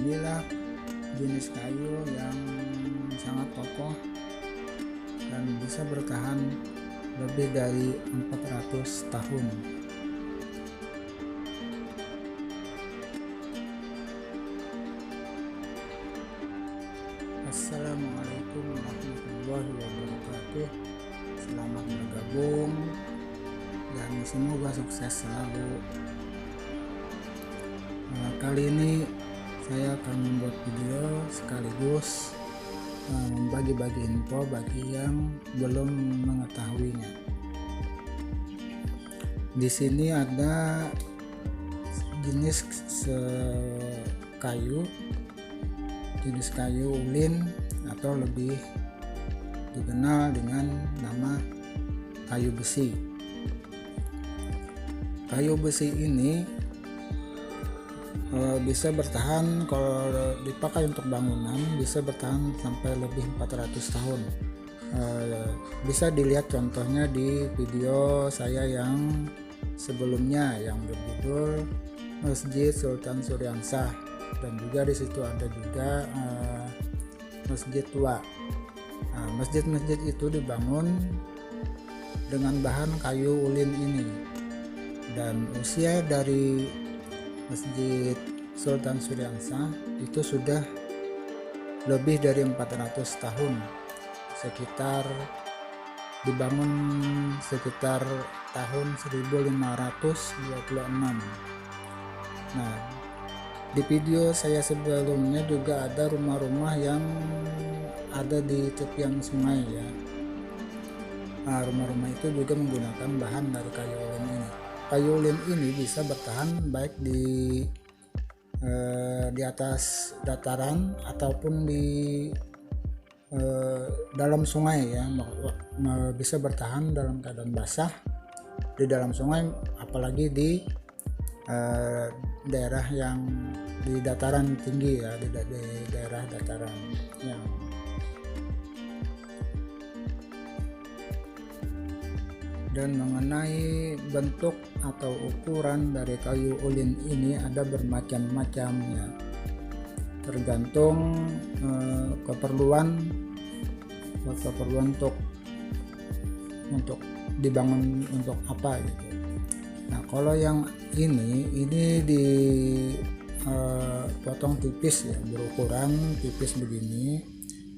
inilah jenis kayu yang sangat kokoh dan bisa bertahan lebih dari 400 tahun. Assalamualaikum warahmatullahi wabarakatuh. Selamat bergabung dan semoga sukses selalu. Kali ini saya akan membuat video sekaligus membagi-bagi info bagi yang belum mengetahuinya. Di sini ada jenis kayu ulin atau lebih dikenal dengan nama kayu besi. Kayu besi ini bisa bertahan, kalau dipakai untuk bangunan bisa bertahan sampai lebih 400 tahun. Bisa dilihat contohnya di video saya yang sebelumnya yang berjudul Masjid Sultan Syariansah, dan juga di situ ada juga masjid tua. Masjid-masjid itu dibangun dengan bahan kayu ulin ini, dan usia dari Masjid Sultan Syariansah itu sudah lebih dari 400 tahun, sekitar dibangun sekitar tahun 1526. Nah, di video saya sebelumnya juga ada rumah-rumah yang ada di tepian sungai ya. Rumah-rumah itu juga menggunakan bahan dari kayu ulin ini. Kayu ulin ini bisa bertahan baik di atas dataran ataupun di dalam sungai ya. Bisa bertahan dalam keadaan basah di dalam sungai, apalagi di daerah yang di dataran tinggi ya, di daerah dataran yang dan mengenai bentuk atau ukuran dari kayu ulin ini ada bermacam-macam ya, tergantung keperluan untuk dibangun untuk apa gitu. Nah, kalau yang ini potong tipis ya, berukuran tipis begini,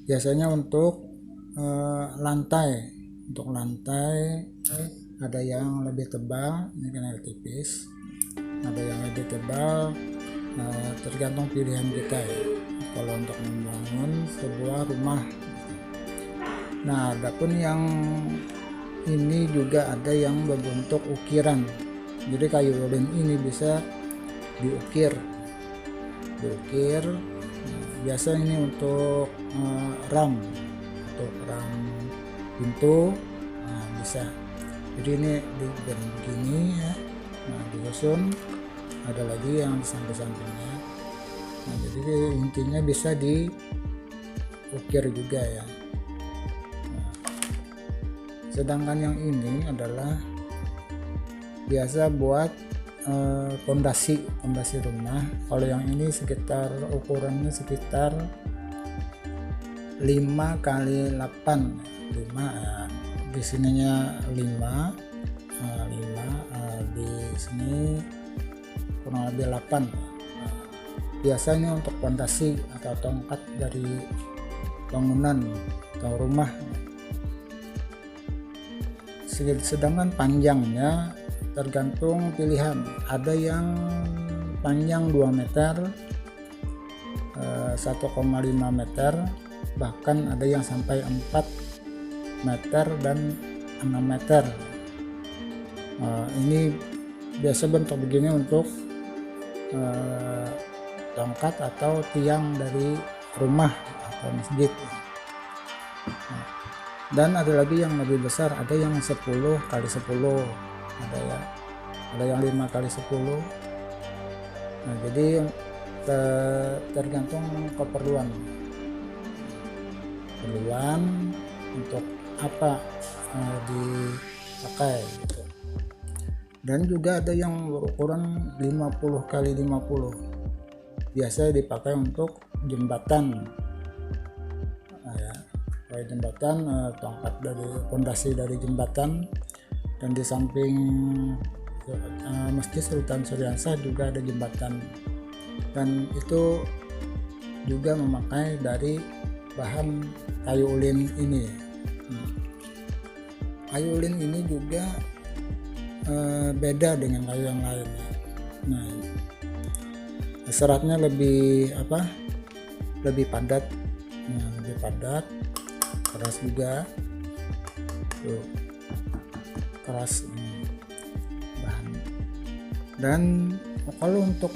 biasanya untuk lantai. Untuk lantai ada yang lebih tebal, ini kan yang tipis, ada yang lebih tebal, tergantung pilihan kita ya, kalau untuk membangun sebuah rumah. Nah, adapun yang ini juga ada yang berbentuk ukiran. Jadi kayu ulin ini bisa diukir. Biasa ini untuk ram pintu, bisa. Jadi ini begini ya. Nah, disusun, ada lagi yang di samping-sampingnya. Nah, jadi intinya bisa diukir juga ya. Nah, sedangkan yang ini adalah biasa buat pondasi rumah. Kalau yang ini sekitar ukurannya sekitar 5 kali 8, 5 di sininya 5, di sini kurang lebih 8. Biasanya untuk pondasi atau tongkat dari bangunan atau rumah. Sedangkan panjangnya tergantung pilihan, ada yang panjang 2 meter, 1,5 meter, bahkan ada yang sampai 4 meter dan 6 meter. Ini biasa bentuk begini untuk tongkat atau tiang dari rumah atau masjid. Dan ada lagi yang lebih besar, ada yang 10 kali 10, ada yang 5 kali 10. Nah, jadi tergantung keperluan untuk apa dipakai gitu. Dan juga ada yang berukuran 50 kali 50, biasa dipakai untuk jembatan. Ya, jembatan, tongkat dari pondasi dari jembatan, dan di samping Masjid Sultan Syahriansah juga ada jembatan, dan itu juga memakai dari bahan kayu ulin ini. Kayu ulin ini juga beda dengan kayu yang lain. Nah, seratnya lebih padat, lebih padat, keras juga. Tuh, keras bahan. Dan kalau untuk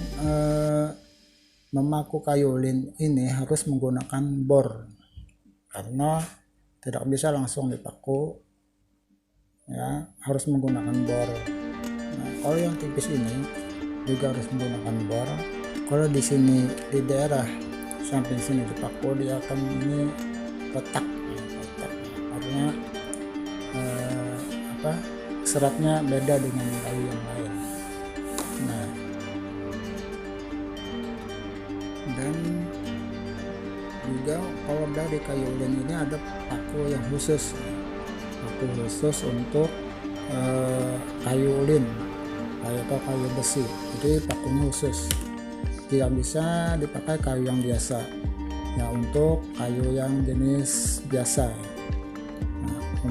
memaku kayu ulin ini harus menggunakan bor, karena tidak bisa langsung dipaku, ya, harus menggunakan bor. Nah, kalau yang tipis ini juga harus menggunakan bor. Kalau di sini di daerah samping sini dipaku, dia akan ini retak, karena seratnya beda dengan kayu yang lain. Nah, dan juga kalau dari kayu ulin ini ada paku yang khusus, untuk kayu ulin atau kayu besi. Jadi pakunya khusus, tidak bisa dipakai kayu yang biasa, ya, untuk kayu yang jenis biasa.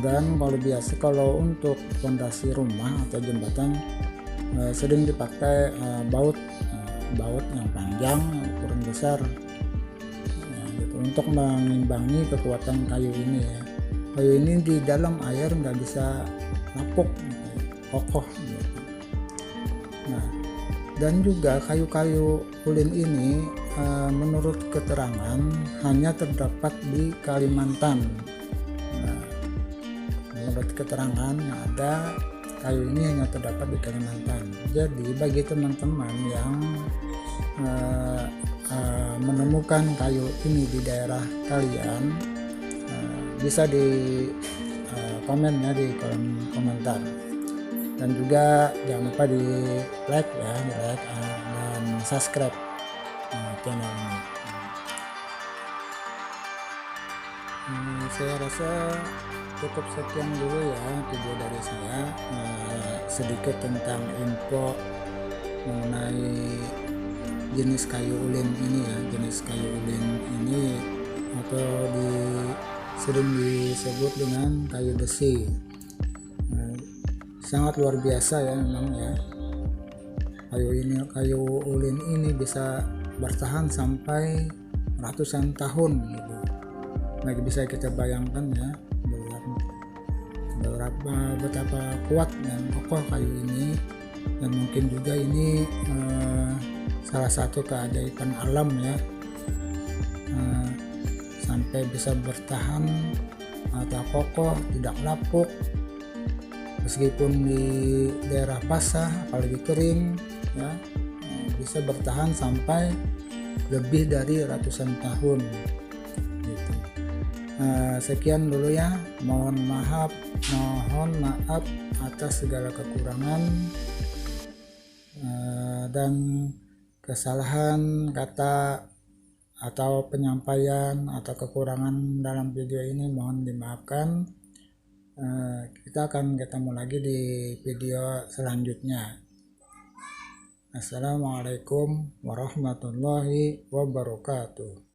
Dan kalau untuk fondasi rumah atau jembatan sering dipakai baut yang panjang, ukuran besar, gitu, untuk mengimbangi kekuatan kayu ini, ya. Kayu ini di dalam air nggak bisa lapuk, kokoh, gitu. Nah, dan juga kayu-kayu ulin ini menurut keterangan hanya terdapat di Kalimantan. Menurut keterangan yang ada, kayu ini hanya terdapat di Kalimantan. Jadi bagi teman-teman yang menemukan kayu ini di daerah kalian, bisa di komen, ya, di kolom komentar. Dan juga jangan lupa di like, ya, dan subscribe channel ini. Saya rasa cukup sekian dulu, ya, video dari saya, sedikit tentang info mengenai jenis kayu ulin ini, ya. Jenis kayu ulin ini atau sering disebut dengan kayu besi. Sangat luar biasa, ya, memang, ya. Kayu ulin ini bisa bertahan sampai ratusan tahun, gitu. Nah, bisa kita bayangkan, ya, betapa kuat dan kokoh kayu ini. Dan mungkin juga ini salah satu keajaiban alam, ya, sampai bisa bertahan atau kokoh, tidak lapuk meskipun di daerah basah, apalagi kering, ya, bisa bertahan sampai lebih dari ratusan tahun, gitu. Sekian dulu, ya. Mohon maaf atas segala kekurangan dan kesalahan kata atau penyampaian atau kekurangan dalam video ini, mohon dimaafkan. Kita akan ketemu lagi di video selanjutnya. Assalamualaikum warahmatullahi wabarakatuh.